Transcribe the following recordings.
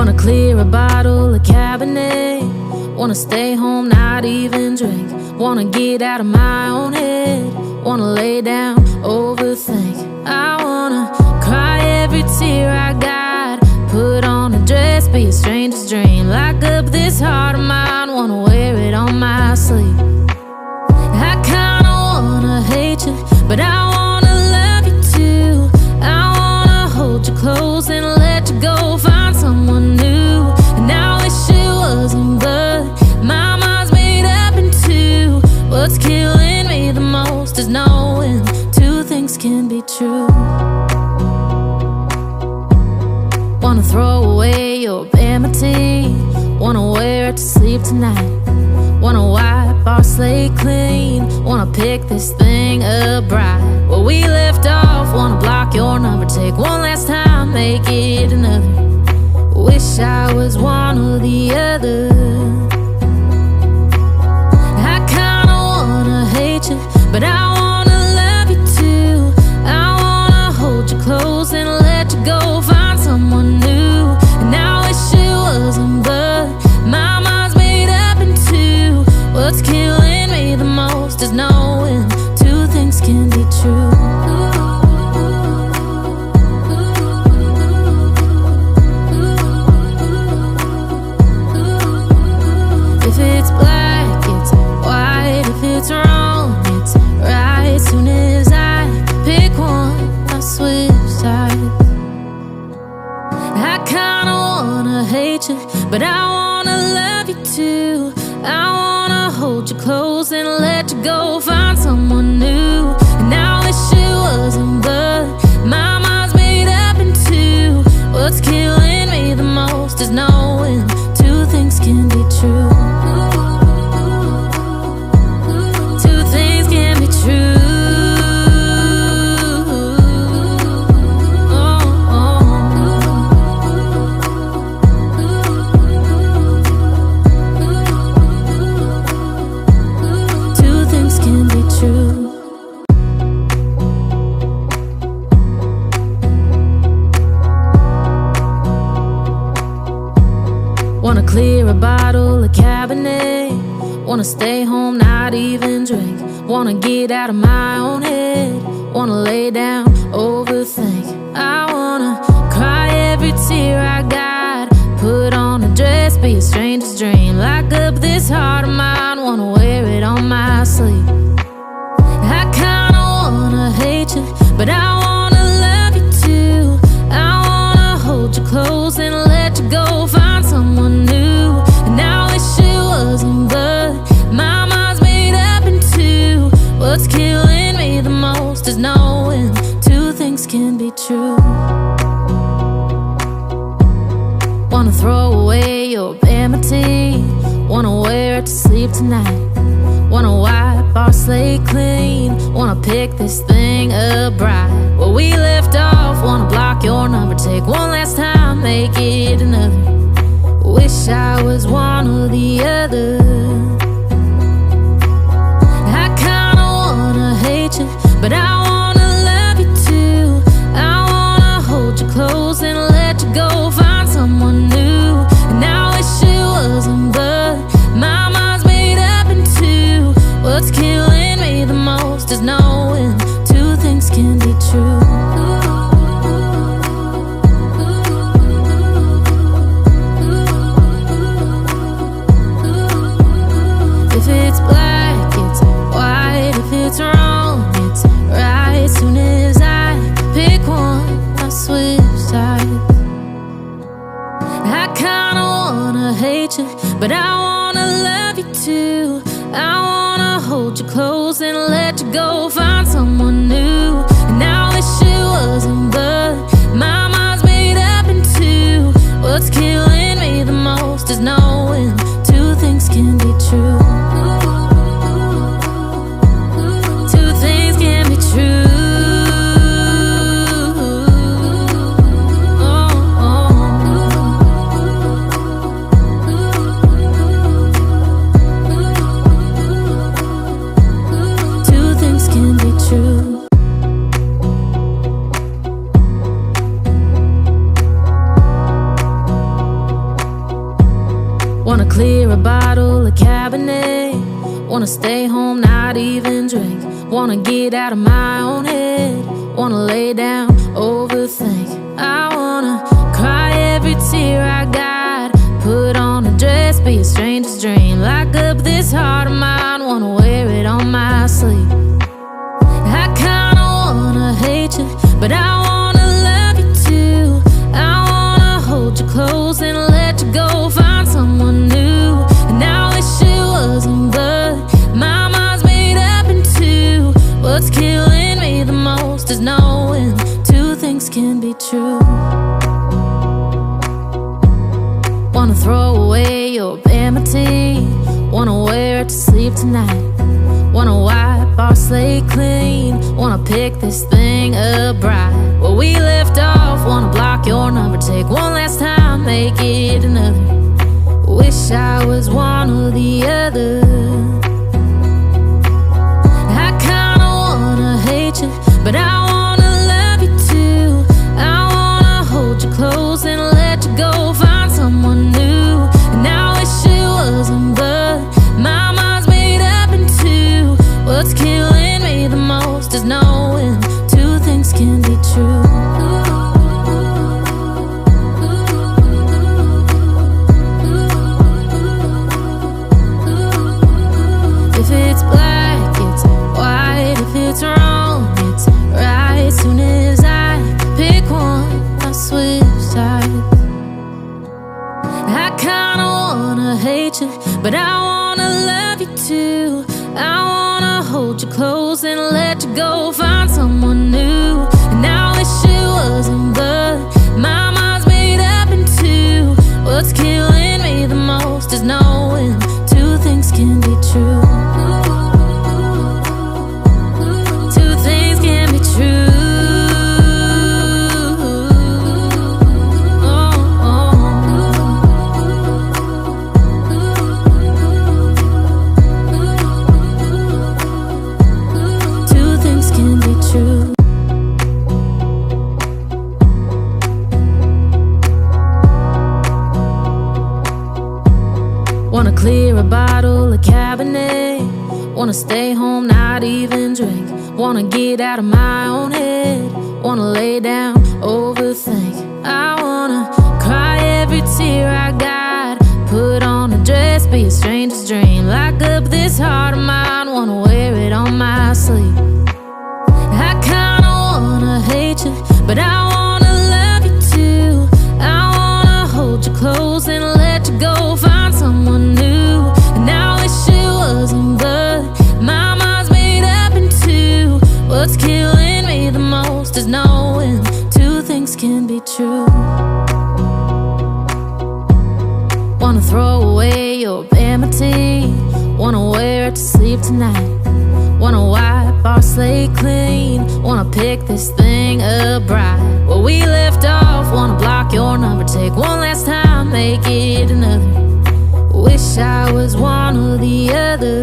Wanna clear a bottle of Cabernet. Wanna stay home, not even drink. Wanna get out of my own head. Wanna lay down, overthink. I wanna cry every tear I got. Put on a dress, be a stranger's dream. Lock up this heart of mine, wanna wear it on my sleeve. I kinda wanna hate you, but I wanna love you too. I wanna hold you close and let you go. Find someone new, and I wish it wasn't, but my mind's made up in two. What's killing me the most is knowing two things can be true. Wanna throw away your vanity. Wanna wear it to sleep tonight. Wanna wipe our slate clean. Wanna pick this thing up right where we left off. Wanna block your number, take one last time, make it another. Wish I was one or the other. I kinda wanna hate you, but I wanna love you too. I wanna hold you close and let you go. Find someone new, and I wish it wasn't, but my mind's made up in two. What's killing me the most is knowing two things can be true. If it's black, it's white. If it's wrong, it's right. Soon as I pick one, I switch sides. I kinda wanna hate you, but I wanna love you too. I wanna hold you close and let you go. Find someone new, and I wish it wasn't, but my mind's made up in two. What's killing me the most is knowing two things can be true. Two things can be true. Wanna clear a bottle of Cabernet. Wanna stay home, not even drink. Wanna get out of my own head. Wanna lay down, overthink. I wanna cry every tear I got. Put on a dress, be a stranger's dream. Lock up this heart of mine, wanna wear it on my sleeve. I kinda wanna hate you, but I wanna love you too. I wanna hold you close and let you go. Find someone new, and I wish it wasn't, but my mind's made up in two. What's killing me the most is knowing two things can be true. Wanna throw away your vanity. Wanna wear it to sleep tonight. Wanna wipe our slate clean. Wanna pick this thing up right where we left off. Wanna block your number, take one last time, make it another. Wish I was one or the other. I kinda wanna hate you, but I wanna love you too. I wanna hold you close and let you go. Find someone new, and I wish it wasn't, but my mind's made up in two. What's killing me the most is knowing two things can be true. If it's black, it's white. If it's wrong, it's right. Soon as I pick one, I switch sides. I kinda wanna hate you, but I wanna love you too. I wanna hold you close and let you go. Find someone new, and I wish it wasn't, but my mind's made up in two. What's killing me the most is knowing two things can be true. Two things can be true. Two things can be true. bottle of Cabernet. Wanna stay home, not even drink. Wanna get out of my own head. Wanna lay down, overthink. I wanna cry every tear I got. Put on a dress, be a stranger's dream. Lock up this heart of mine, wanna wear it on my sleeve. I kinda wanna hate you, but I wanna love you too. I wanna hold you close and let you go, find someone new. And I wish it wasn't, but my mind's made up in two. What's killing me the most is knowing two things can be true. Wanna throw away your vanity. Wanna wear it to sleep tonight. Wanna wipe our slate clean. Wanna pick this thing up right where we left off. Wanna block your number, take one last time, make it another. Wish I was one or the other. I kinda wanna hate you, but I wanna love you too. I wanna hold you close and let you go, find someone new. And I wish it wasn't, but my mind's made up in two. What's killing me the most is knowing two things can be true. If it's black, it's white. If it's wrong, it's right. Soon as I pick one, I switch sides. I kinda wanna hate you, but I wanna love you too. I wanna hold you close and let you go, find someone new. And I wish it wasn't, but my mind's made up in two. What's killing me the most is knowing two things can be true. Two things can be true. Wanna clear a bottle of Cabernet. Wanna stay home, not even drink. Wanna get out of my own head. Wanna lay down, overthink. I wanna cry every tear I got. Put on a dress, be a stranger's dream. Lock up this heart of mine, wanna wear it on my sleeve. I kinda wanna hate you, but I wanna love you too. I wanna hold you close and let you go, find someone new. And I wish it wasn't, but my mind's made up in two. What's killing me the most is knowing two things can be true. Wanna throw away your vanity. Wanna wear it to sleep tonight. Wanna wipe our slate clean. Wanna pick this thing up right where we left off. Wanna block your number, take one last time, make it another. Wish I was one or the other.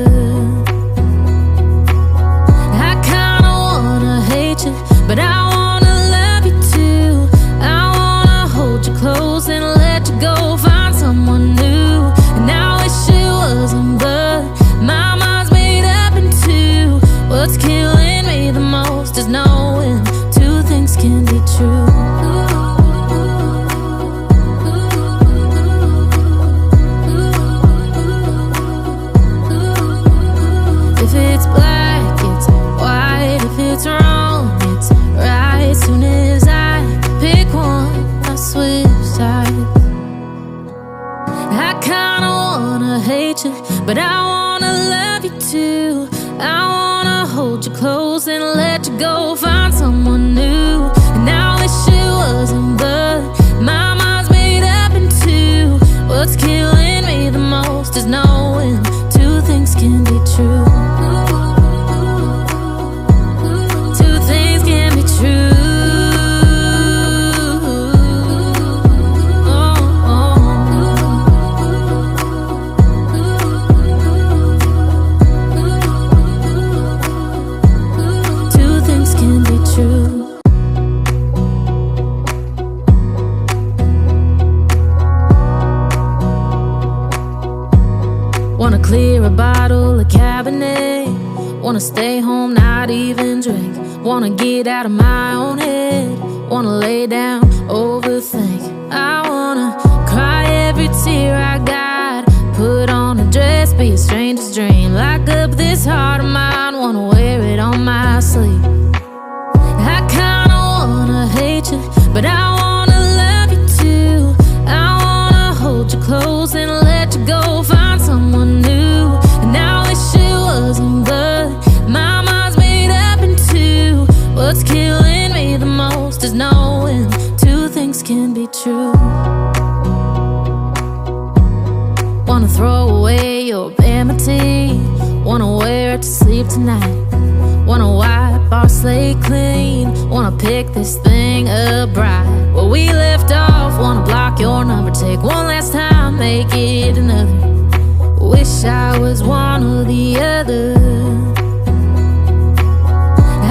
I kinda wanna hate you, but I wanna love you too. I wanna hold you close and let you go, find someone new. And I wish it wasn't, but my mind's made up in two. What's killing me the most is knowing two things can be true. If it's black, it's white. If it's wrong, it's right. Soon as I pick one, I switch sides. I kinda wanna hate you, but I wanna love you too. I wanna hold you close and let you go, find someone new. And I wish it wasn't, but my mind's made up in two. What's killing me the most is knowing two things can be true. Two things can be true. Two things can be true. Wanna stay home, not even drink. Wanna get out of my own head. Wanna lay down, overthink. I wanna cry every tear I got. Put on a dress, be a stranger's dream. Lock up this heart of mine, wanna wear it on my sleeve. I kinda wanna hate you, but I wanna love you too. I wanna hold you close and let you go, find someone new. And I wish it wasn't, but my mind's made up in two. What's killing me the most is knowing two things can be true. Wanna throw away your vanity. Wanna wear it to sleep tonight. Wanna wipe our slate clean. Wanna pick this thing up right where we left off. Wanna block your number, take one last time, make it another. Wish I was one or the other.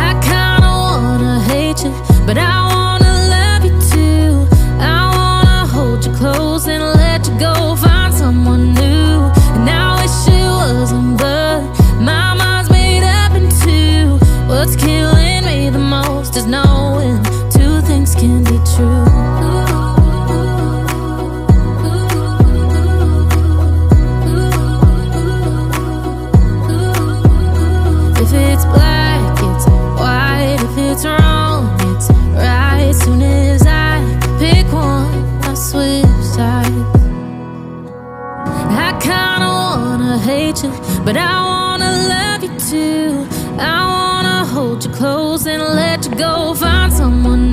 I kinda wanna hate you, but I wanna love you too. I wanna hold you close and let you go, find someone new. And I wish it wasn't, but my mind's made up in two. What's killing me the most is knowing two things can be true. If it's black, it's white. If it's wrong, it's right. Soon as I pick one, I switch sides. I kinda wanna hate you, but I wanna love you too. I wanna hold you close and let you go, find someone new.